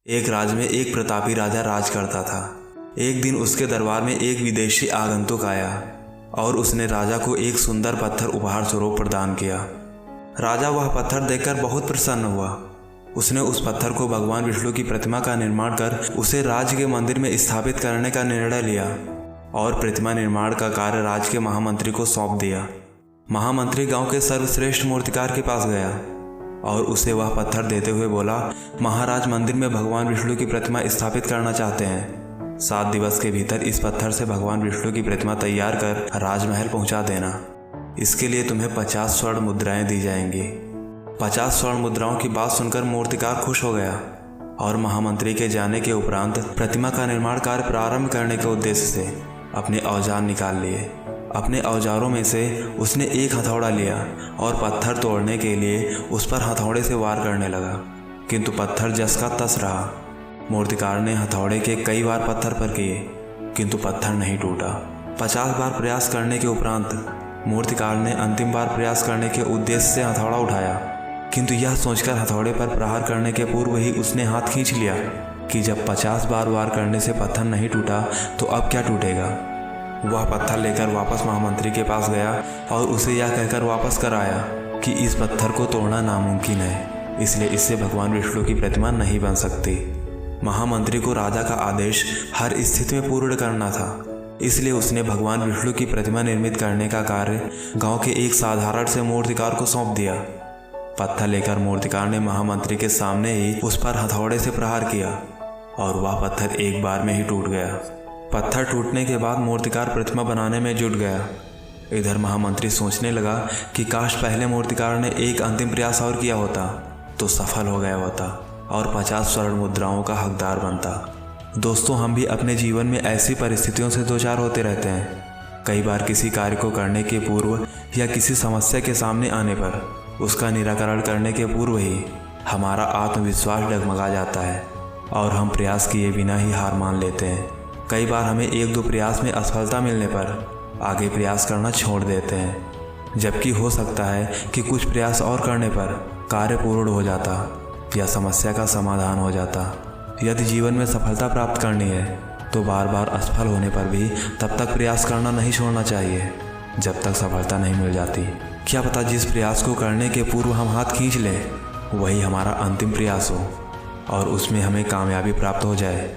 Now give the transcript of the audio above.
एक राज्य में एक प्रतापी राजा राज करता था। एक दिन उसके दरबार में एक विदेशी आगंतुक आया और उसने राजा को एक सुंदर पत्थर उपहार स्वरूप प्रदान किया। राजा वह पत्थर देखकर बहुत प्रसन्न हुआ। उसने उस पत्थर को भगवान विष्णु की प्रतिमा का निर्माण कर उसे राज्य के मंदिर में स्थापित करने का निर्णय लिया और प्रतिमा निर्माण का कार्य राज्य के महामंत्री को सौंप दिया। महामंत्री गांव के सर्वश्रेष्ठ मूर्तिकार के पास गया और उसे वह पत्थर देते हुए बोला, महाराज मंदिर में भगवान विष्णु की प्रतिमा स्थापित करना चाहते हैं। 7 दिवस के भीतर इस पत्थर से भगवान विष्णु की प्रतिमा तैयार कर राजमहल पहुंचा देना। इसके लिए तुम्हें 50 स्वर्ण मुद्राएं दी जाएंगी। 50 स्वर्ण मुद्राओं की बात सुनकर मूर्तिकार खुश हो गया और महामंत्री के जाने के उपरांत प्रतिमा का निर्माण कार्य प्रारंभ करने के उद्देश्य से अपने औजार निकाल लिए। अपने औजारों में से उसने एक हथौड़ा लिया और पत्थर तोड़ने के लिए उस पर हथौड़े से वार करने लगा, किंतु पत्थर जस का तस रहा। मूर्तिकार ने हथौड़े के कई बार पत्थर पर किए, किंतु पत्थर नहीं टूटा। 50 बार प्रयास करने के उपरांत मूर्तिकार ने अंतिम बार प्रयास करने के उद्देश्य से हथौड़ा उठाया, किंतु यह सोचकर हथौड़े पर प्रहार करने के पूर्व ही उसने हाथ खींच लिया कि जब 50 बार वार करने से पत्थर नहीं टूटा तो अब क्या टूटेगा। वह पत्थर लेकर वापस महामंत्री के पास गया और उसे यह कहकर वापस कर आया कि इस पत्थर को तोड़ना नामुमकिन है, इसलिए इससे भगवान विष्णु की प्रतिमा नहीं बन सकती। महामंत्री को राजा का आदेश हर स्थिति में पूर्ण करना था, इसलिए उसने भगवान विष्णु की प्रतिमा निर्मित करने का कार्य गांव के एक साधारण से मूर्तिकार को सौंप दिया। पत्थर लेकर मूर्तिकार ने महामंत्री के सामने ही उस पर हथौड़े से प्रहार किया और वह पत्थर एक बार में ही टूट गया। पत्थर टूटने के बाद मूर्तिकार प्रतिमा बनाने में जुट गया। इधर महामंत्री सोचने लगा कि काश पहले मूर्तिकार ने एक अंतिम प्रयास और किया होता तो सफल हो गया होता और 50 स्वर्ण मुद्राओं का हकदार बनता। दोस्तों, हम भी अपने जीवन में ऐसी परिस्थितियों से दो चार होते रहते हैं। कई बार किसी कार्य को करने के पूर्व या किसी समस्या के सामने आने पर उसका निराकरण करने के पूर्व ही हमारा आत्मविश्वास डगमगा जाता है और हम प्रयास किए बिना ही हार मान लेते हैं। कई बार हमें 1-2 प्रयास में असफलता मिलने पर आगे प्रयास करना छोड़ देते हैं, जबकि हो सकता है कि कुछ प्रयास और करने पर कार्य पूर्ण हो जाता या समस्या का समाधान हो जाता। यदि जीवन में सफलता प्राप्त करनी है तो बार बार असफल होने पर भी तब तक प्रयास करना नहीं छोड़ना चाहिए जब तक सफलता नहीं मिल जाती। क्या पता जिस प्रयास को करने के पूर्व हम हाथ खींच लें वही हमारा अंतिम प्रयास हो और उसमें हमें कामयाबी प्राप्त हो जाए।